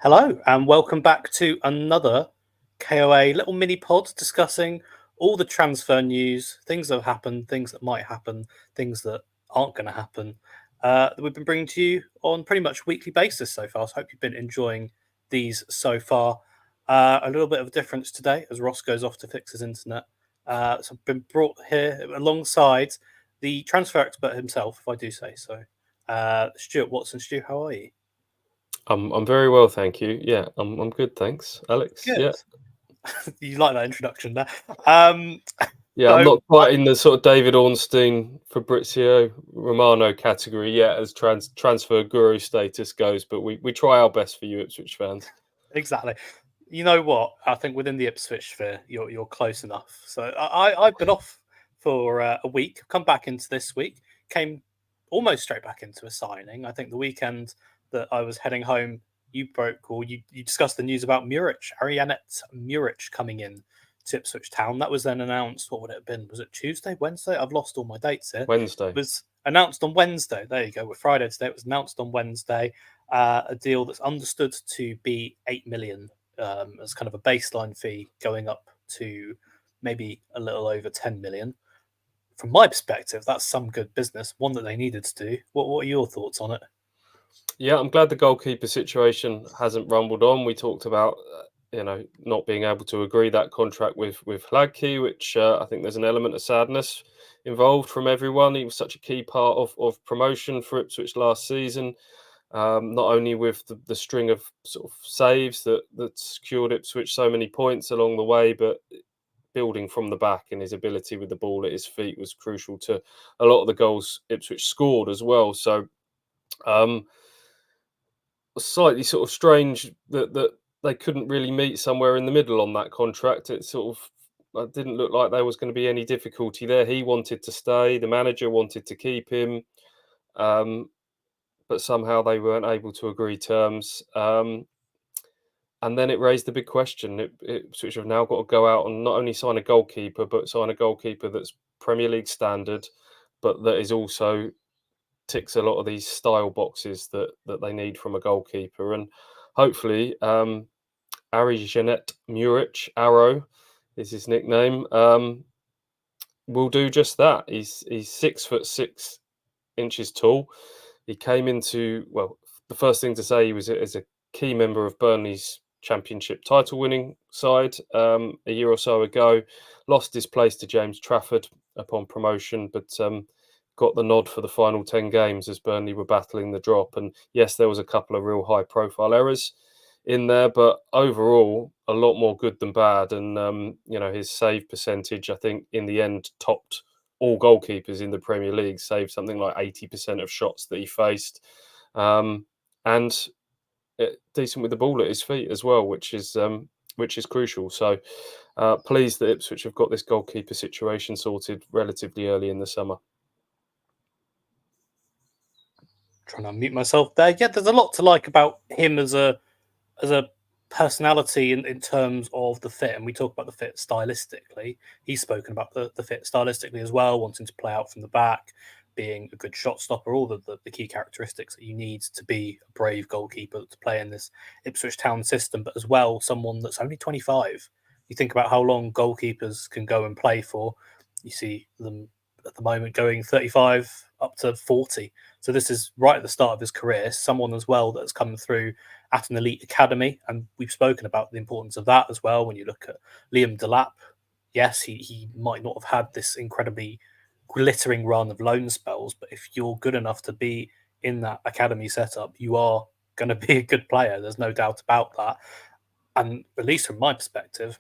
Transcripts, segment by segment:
Hello, and welcome back to another KOA little mini pod discussing all the transfer news, things that have happened, things that might happen, things that aren't going to happen, that we've been bringing to you on pretty much weekly basis so far. So I hope you've been enjoying these so far. A little bit of a difference today as Ross goes off to fix his internet. So I've been brought here alongside the transfer expert himself, if I do say so. Stuart Watson. Stu, how are you? I'm very well, thank you. Yeah, I'm good, thanks, Alex. Good. Yeah, You like that introduction there. yeah. I'm So not quite in the sort of David Ornstein, Fabrizio Romano category yet as transfer guru status goes, but we try our best for you Ipswich fans. exactly. You know what? I think within the Ipswich sphere, you're close enough. So I've been off for a week. Come back into this week. Came almost straight back into a signing. I think the weekend that I was heading home, you discussed the news about Muric, Arianet Muric coming in to Ipswich Town. That was then announced. What would it have been? Was it Tuesday, Wednesday? I've lost all my dates here. Wednesday. It was announced on Wednesday. There you go. We're Friday today. It was announced on Wednesday. A deal that's understood to be 8 million as kind of a baseline fee, going up to maybe a little over 10 million. From my perspective, that's some good business, one that they needed to do. What are your thoughts on it? Yeah, I'm glad the goalkeeper situation hasn't rumbled on. We talked about not being able to agree that contract with Hladky, which I think there's an element of sadness involved from everyone. He was such a key part of promotion for Ipswich last season. Not only with the string of sort of saves that secured Ipswich so many points along the way, but building from the back and his ability with the ball at his feet was crucial to a lot of the goals Ipswich scored as well. So slightly sort of strange that they couldn't really meet somewhere in the middle on that contract. It sort of didn't look like there was going to be any difficulty there. He wanted to stay, the manager wanted to keep him. But somehow they weren't able to agree terms. And then it raised the big question. Ipswich have now got to go out and not only sign a goalkeeper, but sign a goalkeeper that's Premier League standard, but that is also ticks a lot of these style boxes that they need from a goalkeeper. And hopefully, Ari Jeanette Muric, Arrow is his nickname, will do just that. He's 6'6" tall. He came into, well, the first thing to say, he was as a key member of Burnley's championship title winning side a year or so ago. Lost his place to James Trafford upon promotion, but got the nod for the final 10 games as Burnley were battling the drop. And yes, there was a couple of real high profile errors in there, but overall a lot more good than bad. And his save percentage, I think in the end topped all goalkeepers in the Premier League, saved something like 80% of shots that he faced, and decent with the ball at his feet as well, which is crucial. So pleased that Ipswich have got this goalkeeper situation sorted relatively early in the summer. Trying to unmute myself there. Yeah, there's a lot to like about him as a personality in terms of the fit, and we talk about the fit stylistically. He's spoken about the fit stylistically as well, wanting to play out from the back, being a good shot stopper, all the key characteristics that you need to be a brave goalkeeper to play in this Ipswich Town system, but as well someone that's only 25. You think about how long goalkeepers can go and play for. You see them at the moment going 35 up to 40. So this is right at the start of his career, someone as well that's come through at an elite academy. And we've spoken about the importance of that as well. When you look at Liam Delap, yes, he might not have had this incredibly glittering run of loan spells, but if you're good enough to be in that academy setup, you are going to be a good player. There's no doubt about that. And at least from my perspective,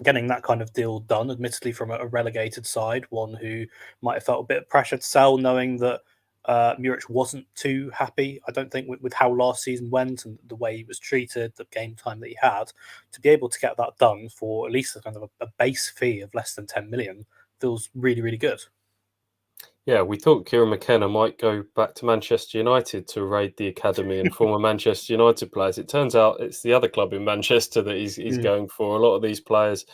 getting that kind of deal done, admittedly from a relegated side, one who might have felt a bit of pressure to sell, knowing that Muric wasn't too happy, I don't think, with how last season went and the way he was treated, the game time that he had. To be able to get that done for at least a kind of a base fee of less than 10 million feels really, really good. Yeah, we thought Kieran McKenna might go back to Manchester United to raid the academy and former Manchester United players. It turns out it's the other club in Manchester that he's going for. A lot of these players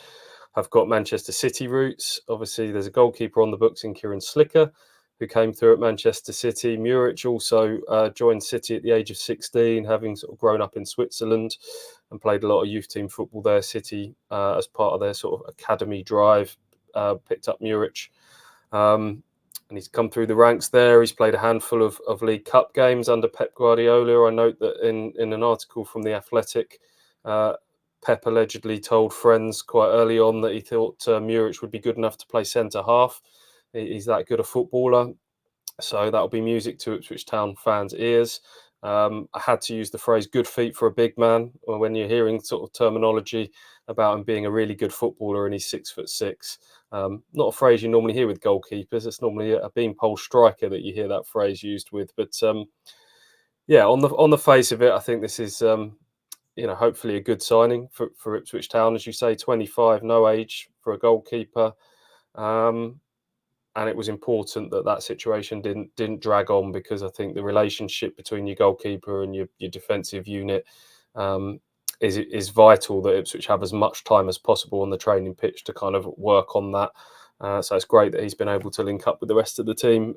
have got Manchester City roots. Obviously, there's a goalkeeper on the books in Kieran Slicker, who came through at Manchester City. Muric also joined City at the age of 16, having sort of grown up in Switzerland and played a lot of youth team football there. City, as part of their sort of academy drive, picked up Muric. And he's come through the ranks there. He's played a handful of League Cup games under Pep Guardiola. I note that in an article from The Athletic, Pep allegedly told friends quite early on that he thought Muric would be good enough to play centre-half. He's that good a footballer. So that'll be music to Ipswich Town fans' ears. I had to use the phrase "good feet for a big man" when you're hearing sort of terminology about him being a really good footballer and he's 6'6". Not a phrase you normally hear with goalkeepers. It's normally a beanpole striker that you hear that phrase used with. But yeah, on the face of it, I think this is hopefully a good signing for Ipswich Town. As you say, 25, no age for a goalkeeper. And it was important that situation didn't drag on, because I think the relationship between your goalkeeper and your defensive unit is vital, that Ipswich have as much time as possible on the training pitch to kind of work on that. So it's great that he's been able to link up with the rest of the team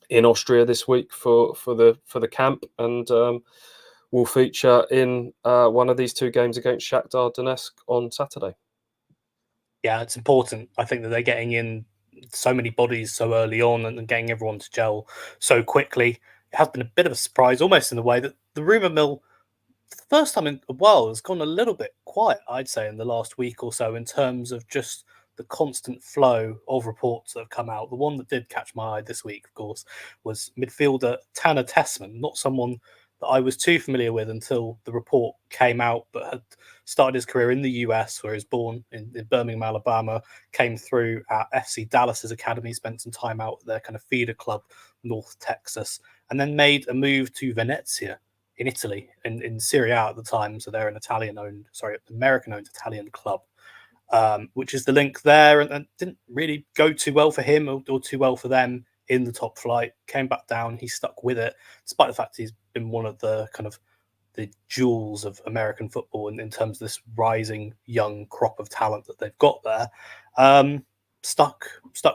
in Austria this week for the camp, and will feature in one of these two games against Shakhtar Donetsk on Saturday. Yeah, it's important. I think that they're getting in so many bodies so early on and getting everyone to gel so quickly. It has been a bit of a surprise, almost in the way that the rumour mill, for the first time in a while, has gone a little bit quiet, I'd say, in the last week or so, in terms of just the constant flow of reports that have come out. The one that did catch my eye this week, of course, was midfielder Tanner Tessman, not someone that I was too familiar with until the report came out, but had started his career in the US, where he was born in Birmingham, Alabama, came through at FC Dallas's academy, spent some time out at their kind of feeder club, North Texas, and then made a move to Venezia in Italy, in Serie A at the time. So they're an American-owned Italian club, which is the link there, and didn't really go too well for him or too well for them in the top flight. Came back down, he stuck with it, despite the fact he's been one of the kind of the jewels of American football in terms of this rising young crop of talent that they've got there. Stuck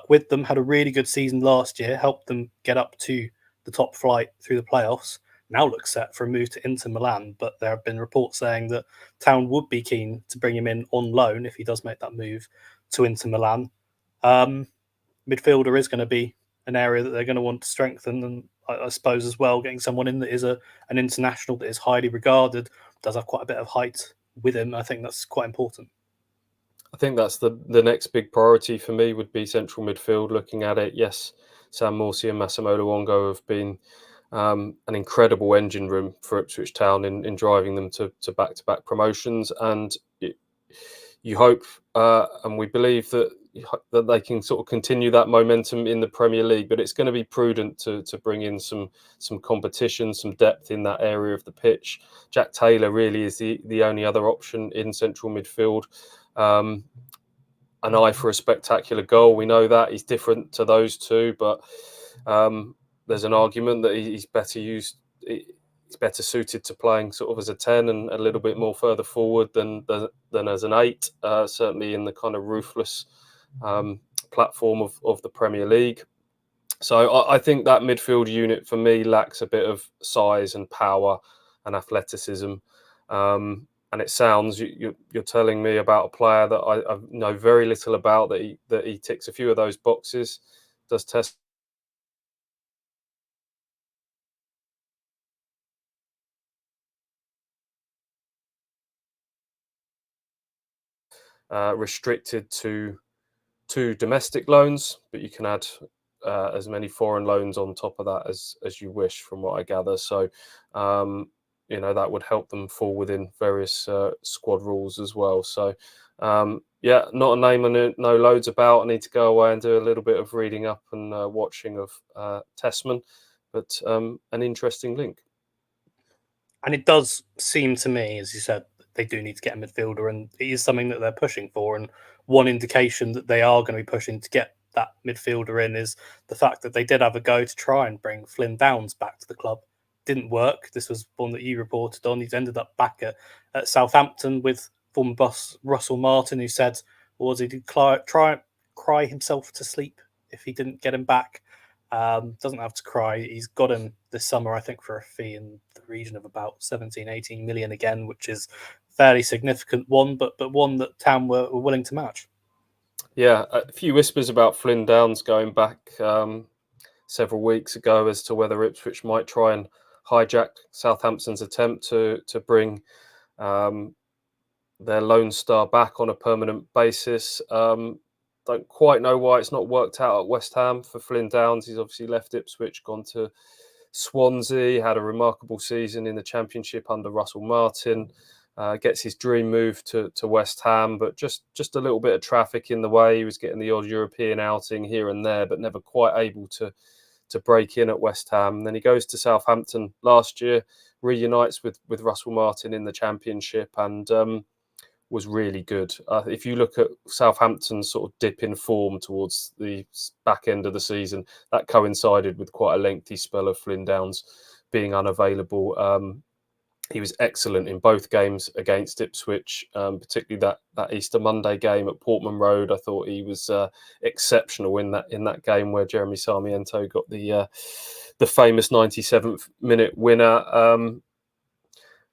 with them, had a really good season last year, helped them get up to the top flight through the playoffs. Now looks set for a move to Inter Milan, but there have been reports saying that Town would be keen to bring him in on loan if he does make that move to Inter Milan. Midfielder is going to be an area that they're going to want to strengthen, and I suppose as well, getting someone in that is an international that is highly regarded, does have quite a bit of height with him. I think that's quite important. I think that's the next big priority for me, would be central midfield. Looking at it, yes, Sam Morsey and Massimo Luongo have been an incredible engine room for Ipswich Town in driving them to back-to-back promotions, and you hope and we believe that they can sort of continue that momentum in the Premier League. But it's going to be prudent to bring in some competition, some depth in that area of the pitch. Jack Taylor really is the only other option in central midfield. An eye for a spectacular goal. We know that he's different to those two, but there's an argument that he's better suited to playing sort of as a 10 and a little bit more further forward than as an 8, certainly in the kind of ruthless platform of the Premier League. So I think that midfield unit for me lacks a bit of size and power and athleticism. And it sounds, you're telling me about a player that I know very little about, that he ticks a few of those boxes. Does Tess restricted to 2 domestic loans, but you can add as many foreign loans on top of that as you wish, from what I gather. So that would help them fall within various squad rules as well. So yeah, not a name I know loads about. I need to go away and do a little bit of reading up and watching of Tessman, but an interesting link. And it does seem to me, as you said, they do need to get a midfielder, and it is something that they're pushing for. And one indication that they are going to be pushing to get that midfielder in is the fact that they did have a go to try and bring Flynn Downes back to the club. Didn't work. This was one that you reported on. He's ended up back at Southampton with former boss Russell Martin, who said, he did cry himself to sleep if he didn't get him back. Doesn't have to cry. He's got him this summer, I think, for a fee in the region of about 17, 18 million again, which is fairly significant one, but one that Town were willing to match. Yeah, a few whispers about Flynn Downes going back several weeks ago as to whether Ipswich might try and hijack Southampton's attempt to bring their Lone Star back on a permanent basis. Don't quite know why it's not worked out at West Ham for Flynn Downes. He's obviously left Ipswich, gone to Swansea, had a remarkable season in the Championship under Russell Martin. Gets his dream move to West Ham, but just a little bit of traffic in the way. He was getting the odd European outing here and there, but never quite able to break in at West Ham. And then he goes to Southampton last year, reunites with Russell Martin in the Championship, and was really good. If you look at Southampton's sort of dip in form towards the back end of the season, that coincided with quite a lengthy spell of Flynn Downes being unavailable. He was excellent in both games against Ipswich, particularly that Easter Monday game at Portman Road. I thought he was exceptional in that game where Jeremy Sarmiento got the famous 97th minute winner.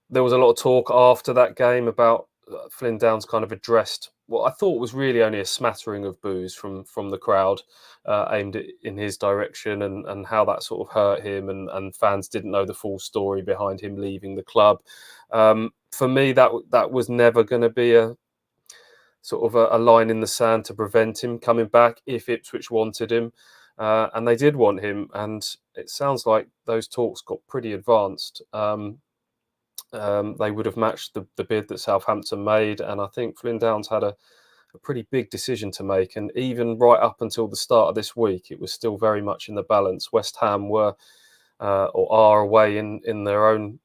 There was a lot of talk after that game about Flynn Downes kind of addressed what I thought was really only a smattering of boos from the crowd aimed in his direction, and how that sort of hurt him, and fans didn't know the full story behind him leaving the club. For me, that was never going to be a sort of a line in the sand to prevent him coming back if Ipswich wanted him, and they did want him, and it sounds like those talks got pretty advanced. They would have matched the bid that Southampton made, and I think Flynn Downes had a pretty big decision to make. And even right up until the start of this week, it was still very much in the balance. West Ham were or are away in their own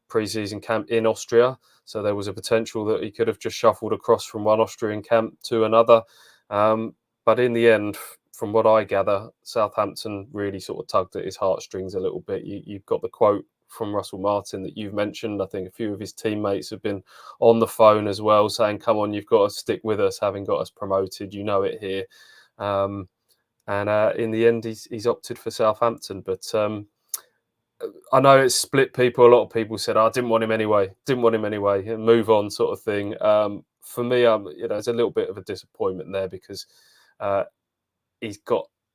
pre-season camp in Austria, so there was a potential that he could have just shuffled across from one Austrian camp to another. But in the end, from what I gather, Southampton really sort of tugged at his heartstrings a little bit. You've got the quote from Russell Martin that you've mentioned. I think a few of his teammates have been on the phone as well saying, come on, you've got to stick with us, having got us promoted, you know it here. And in the end, he's opted for Southampton. But I know it's split people. A lot of people said, I didn't want him anyway, and move on sort of thing. For me, there's a little bit of a disappointment there because I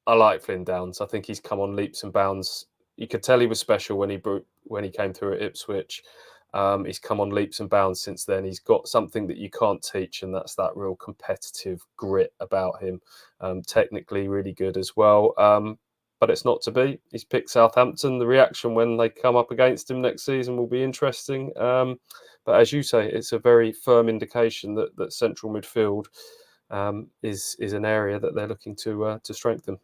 like Flynn Downes. I think he's come on leaps and bounds. You could tell he was special when he came through at Ipswich. He's come on leaps and bounds since then. He's got something that you can't teach, and that's that real competitive grit about him. Technically really good as well, but it's not to be. He's picked Southampton. The reaction when they come up against him next season will be interesting. But as you say, it's a very firm indication that central midfield is an area that they're looking to strengthen.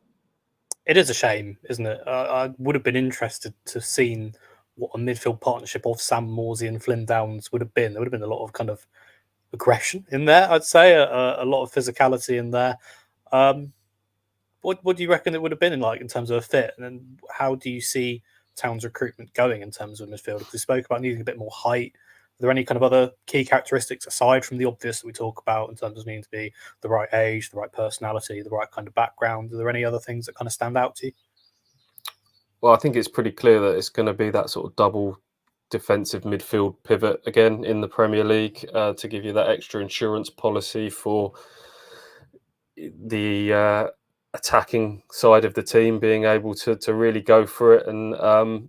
It is a shame, isn't it? I would have been interested to have seen what a midfield partnership of Sam Morsey and Flynn Downes would have been. There would have been a lot of kind of aggression in there, I'd say, a lot of physicality in there. What do you reckon it would have been in terms of a fit? And then how do you see Town's recruitment going in terms of midfield? Because we spoke about needing a bit more height. Are there any kind of other key characteristics aside from the obvious that we talk about in terms of needing to be the right age, the right personality, the right kind of background? Are there any other things that kind of stand out to you? Well, I think it's pretty clear that it's going to be that sort of double defensive midfield pivot again in the Premier League to give you that extra insurance policy for the attacking side of the team being able to really go for it. And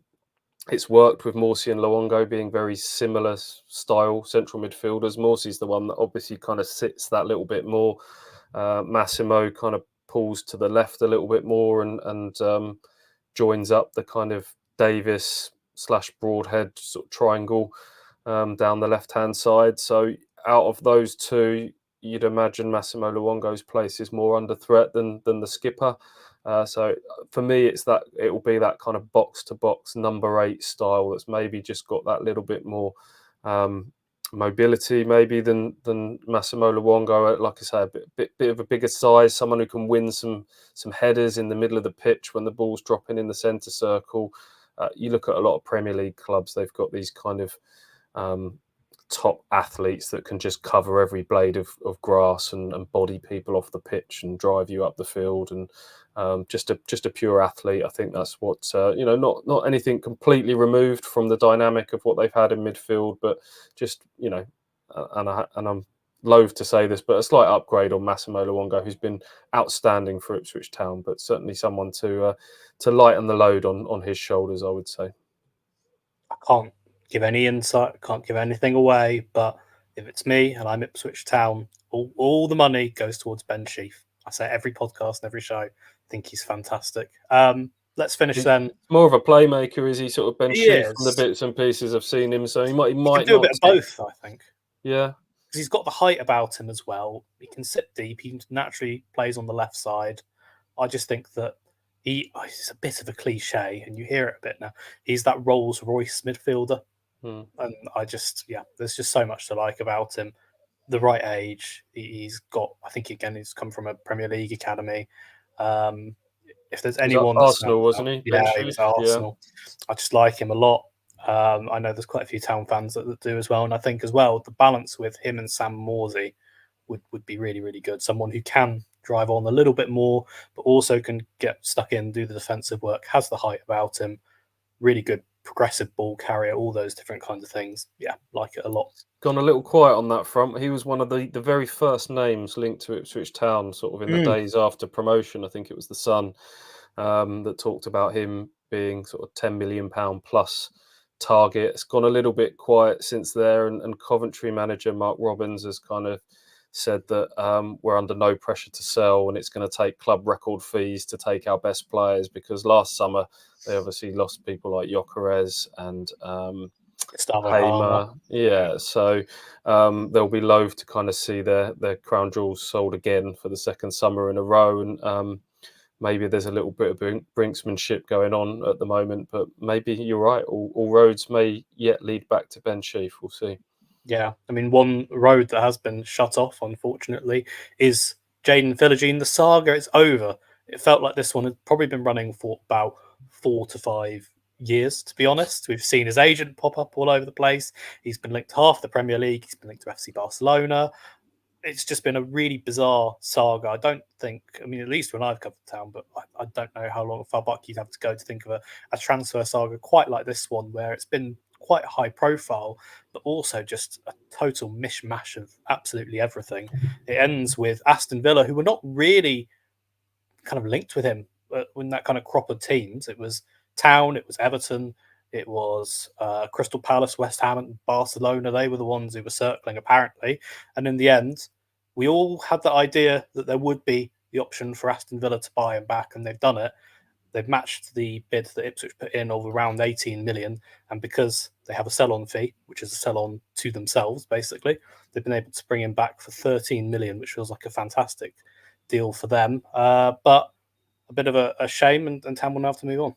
it's worked with Morsey and Luongo being very similar style central midfielders. Morsey's the one that obviously kind of sits that little bit more. Massimo kind of pulls to the left a little bit more and joins up the kind of Davis / Broadhead sort of triangle down the left-hand side. So out of those two, you'd imagine Massimo Luongo's place is more under threat than the skipper. So for me, it will be that kind of box-to-box number 8 style that's maybe just got that little bit more mobility maybe than Massimo Luongo. Like I say, a bit of a bigger size, someone who can win some headers in the middle of the pitch when the ball's dropping in the centre circle. You look at a lot of Premier League clubs, they've got these kind of top athletes that can just cover every blade of grass and body people off the pitch and drive you up the field, and just a pure athlete. I think that's what not anything completely removed from the dynamic of what they've had in midfield, but just and I'm loath to say this, but a slight upgrade on Massimo Luongo, who's been outstanding for Ipswich Town, but certainly someone to lighten the load on his shoulders, I would say. I can't give any insight, can't give anything away, but if it's me and I'm Ipswich Town, all the money goes towards Ben Sheaf. I say every podcast and every show, I think he's fantastic. Let's finish then. More of a playmaker, is he, sort of, Ben He Sheaf, is. from the bits and pieces I've seen him, so he He might can do a not bit of both, I think. Yeah. Because he's got the height about him as well. He can sit deep. He naturally plays on the left side. I just think that he's a bit of a cliche, and you hear it a bit now. He's that Rolls Royce midfielder. And there's just so much to like about him. The right age. He's got, I think, again, he's come from a Premier League academy. If there's anyone that's Arsenal, wasn't he? Yeah, he was at Arsenal. Yeah. I just like him a lot. I know there's quite a few Town fans that do as well, and I think as well the balance with him and Sam Morsey would be really, really good. Someone who can drive on a little bit more, but also can get stuck in, do the defensive work, has the height about him, really good progressive ball carrier, all those different kinds of things. Yeah, like it a lot. Gone a little quiet on that front. He was one of the very first names linked to Ipswich Town, sort of in the days after promotion. I think it was the Sun that talked about him being sort of £10 million plus target. It's gone a little bit quiet since there, and Coventry manager Mark Robbins has kind of said that we're under no pressure to sell, and it's going to take club record fees to take our best players, because last summer they obviously lost people like Gyökeres and Hamer. Yeah, so they'll be loath to kind of see their crown jewels sold again for the second summer in a row, and maybe there's a little bit of brinksmanship going on at the moment, but maybe you're right. All roads may yet lead back to Ben Sheaf. We'll see. Yeah, I mean, one road that has been shut off, unfortunately, is Jaden Philogene. The saga is over. It felt like this one had probably been running for about 4 to 5 years, to be honest. We've seen his agent pop up all over the place. He's been linked to half the Premier League. He's been linked to FC Barcelona. It's just been a really bizarre saga. I don't think, I mean, at least when I've covered the Town, but I don't know how far back you'd have to go to think of a transfer saga quite like this one, where it's been quite high profile, but also just a total mishmash of absolutely everything. It ends with Aston Villa, who were not really kind of linked with him in that kind of crop of teams. It was Town, it was Everton, it was Crystal Palace, West Ham, and Barcelona. They were the ones who were circling, apparently. And in the end, we all had the idea that there would be the option for Aston Villa to buy him back, and they've done it. They've matched the bid that Ipswich put in of around 18 million. And because they have a sell-on fee, which is a sell-on to themselves, basically, they've been able to bring him back for 13 million, which feels like a fantastic deal for them. But a bit of a shame, and Town will now have to move on.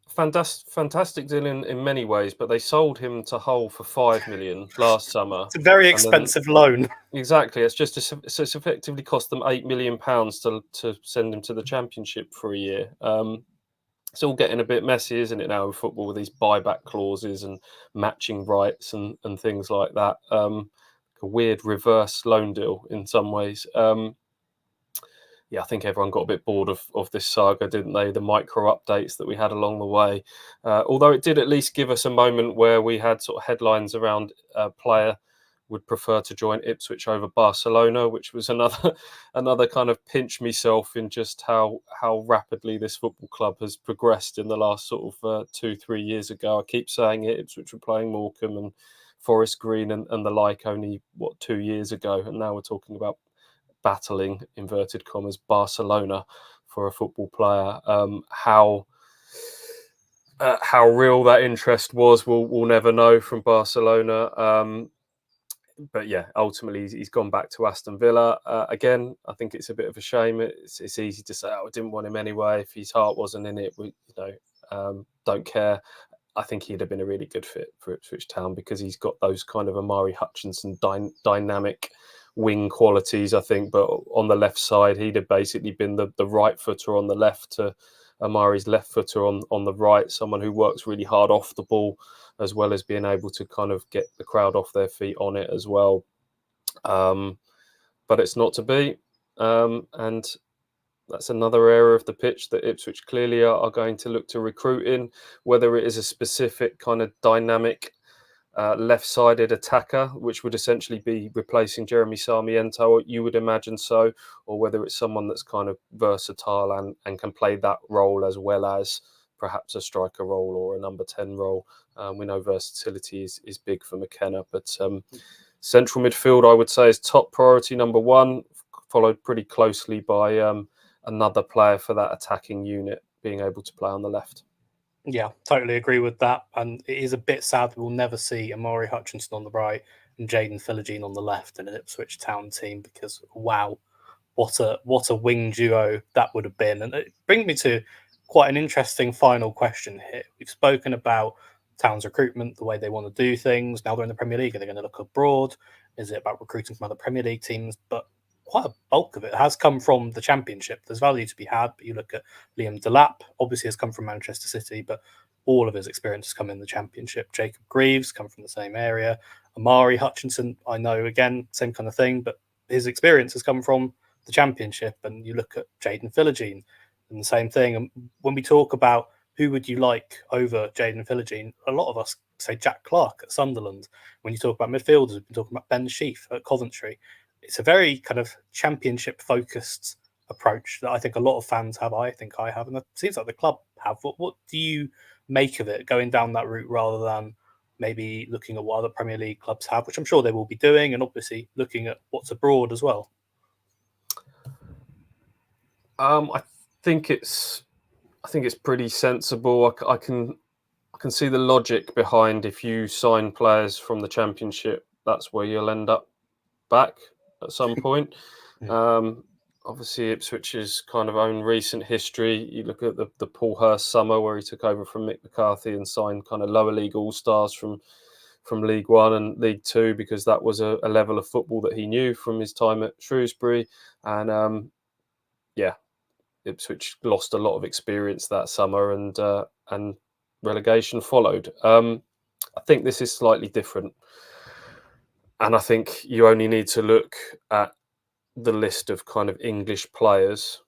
Fantastic deal in many ways, but they sold him to Hull for 5 million last summer. It's a very expensive loan. Exactly. It's effectively cost them £8 million to send him to the Championship for a year. It's all getting a bit messy, isn't it, now in football, with these buyback clauses and matching rights and things like that. A weird reverse loan deal in some ways. I think everyone got a bit bored of this saga, didn't they? The micro updates that we had along the way. Although it did at least give us a moment where we had sort of headlines around a player would prefer to join Ipswich over Barcelona, which was another kind of pinch myself in just how rapidly this football club has progressed in the last sort of 2-3 years ago. I keep saying it, Ipswich were playing Morecambe and Forest Green and the like only, 2 years ago, and now we're talking about battling, inverted commas, Barcelona for a football player. How real that interest was, we'll never know from Barcelona. But yeah, ultimately he's gone back to Aston Villa. Again, I think it's a bit of a shame. It's easy to say, I didn't want him anyway. If his heart wasn't in it, don't care. I think he'd have been a really good fit for Ipswich Town, because he's got those kind of Amari Hutchinson dynamic wing qualities, I think. But on the left side, he'd have basically been the right footer on the left to Amari's left footer on the right, someone who works really hard off the ball, as well as being able to kind of get the crowd off their feet on it as well. But it's not to be. And that's another area of the pitch that Ipswich clearly are going to look to recruit in, whether it is a specific kind of dynamic left-sided attacker, which would essentially be replacing Jeremy Sarmiento, you would imagine so, or whether it's someone that's kind of versatile and can play that role as well as perhaps a striker role or a number 10 role. We know versatility is big for McKenna, but central midfield, I would say, is top priority number one, followed pretty closely by another player for that attacking unit being able to play on the left. Yeah, totally agree with that. And it is a bit sad we'll never see Amari Hutchinson on the right and Jaden Philogene on the left in an Ipswich Town team, because wow, what a wing duo that would have been. And it brings me to quite an interesting final question here. We've spoken about Town's recruitment, the way they want to do things. Now they're in the Premier League. Are they going to look abroad? Is it about recruiting from other Premier League teams? But quite a bulk of it has come from the Championship. There's value to be had, but you look at Liam Delap, obviously has come from Manchester City, but all of his experience has come in the Championship. Jacob Greaves come from the same area. Amari Hutchinson, I know, again, same kind of thing, but his experience has come from the Championship. And you look at Jaden Philogene and the same thing. And when we talk about who would you like over Jaden Philogene, a lot of us say Jack Clark at Sunderland. When you talk about midfielders, we've been talking about Ben Sheaf at Coventry. It's a very kind of Championship focused approach that I think a lot of fans have. I think I have, and it seems like the club have. What do you make of it, going down that route rather than maybe looking at what other Premier League clubs have, which I'm sure they will be doing, and obviously looking at what's abroad as well? I think it's pretty sensible. I can see the logic behind, if you sign players from the Championship, that's where you'll end up back at some point. Obviously, Ipswich's kind of own recent history. You look at the Paul Hurst summer where he took over from Mick McCarthy and signed kind of lower league all-stars from League One and League Two, because that was a level of football that he knew from his time at Shrewsbury. And Ipswich lost a lot of experience that summer, and relegation followed. I think this is slightly different, and I think you only need to look at the list of kind of English players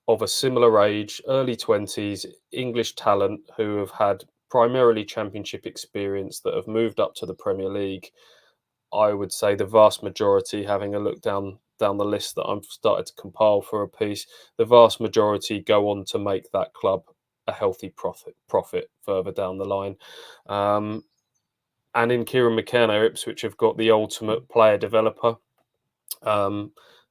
of a similar age, early 20s, English talent who have had primarily Championship experience that have moved up to the Premier League. I would say the vast majority, having a look down the list that I've started to compile for a piece, the vast majority go on to make that club a healthy profit further down the line. And in Kieran McKenna, Ipswich have got the ultimate player developer,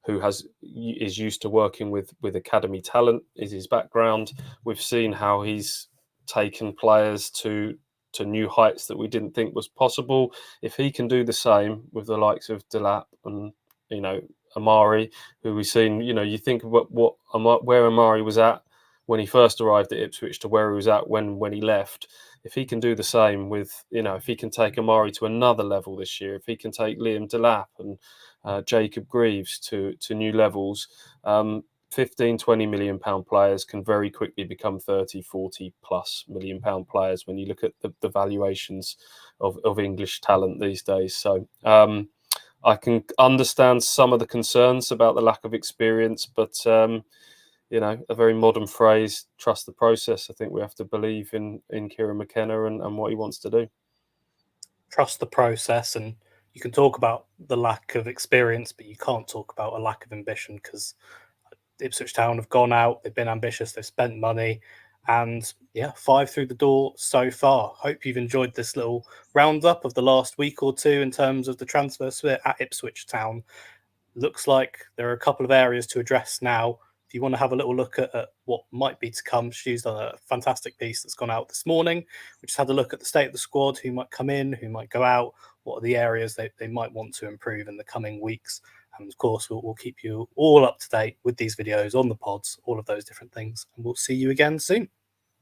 who is used to working with academy talent, is his background. We've seen how he's taken players to new heights that we didn't think was possible. If he can do the same with the likes of Delap and Amari, who we've seen, you think about where Amari was at when he first arrived at Ipswich to where he was at when he left. If he can do the same with, if he can take Amari to another level this year, if he can take Liam Delap and Jacob Greaves to new levels, 15-20 million pound players can very quickly become 30-40 plus million pound players when you look at the valuations of English talent these days. So I can understand some of the concerns about the lack of experience, but a very modern phrase, trust the process. I think we have to believe in Kieran McKenna and what he wants to do. Trust the process, and you can talk about the lack of experience, but you can't talk about a lack of ambition, because Ipswich Town have gone out, they've been ambitious, they've spent money, and 5 through the door so far. Hope you've enjoyed this little roundup of the last week or two in terms of the transfer split at Ipswich Town. Looks like there are a couple of areas to address now. If you want to have a little look at what might be to come, Stu's done a fantastic piece that's gone out this morning. We just had a look at the state of the squad, who might come in, who might go out, what are the areas they might want to improve in the coming weeks. And of course, we'll keep you all up to date with these videos on the pods, all of those different things. And we'll see you again soon.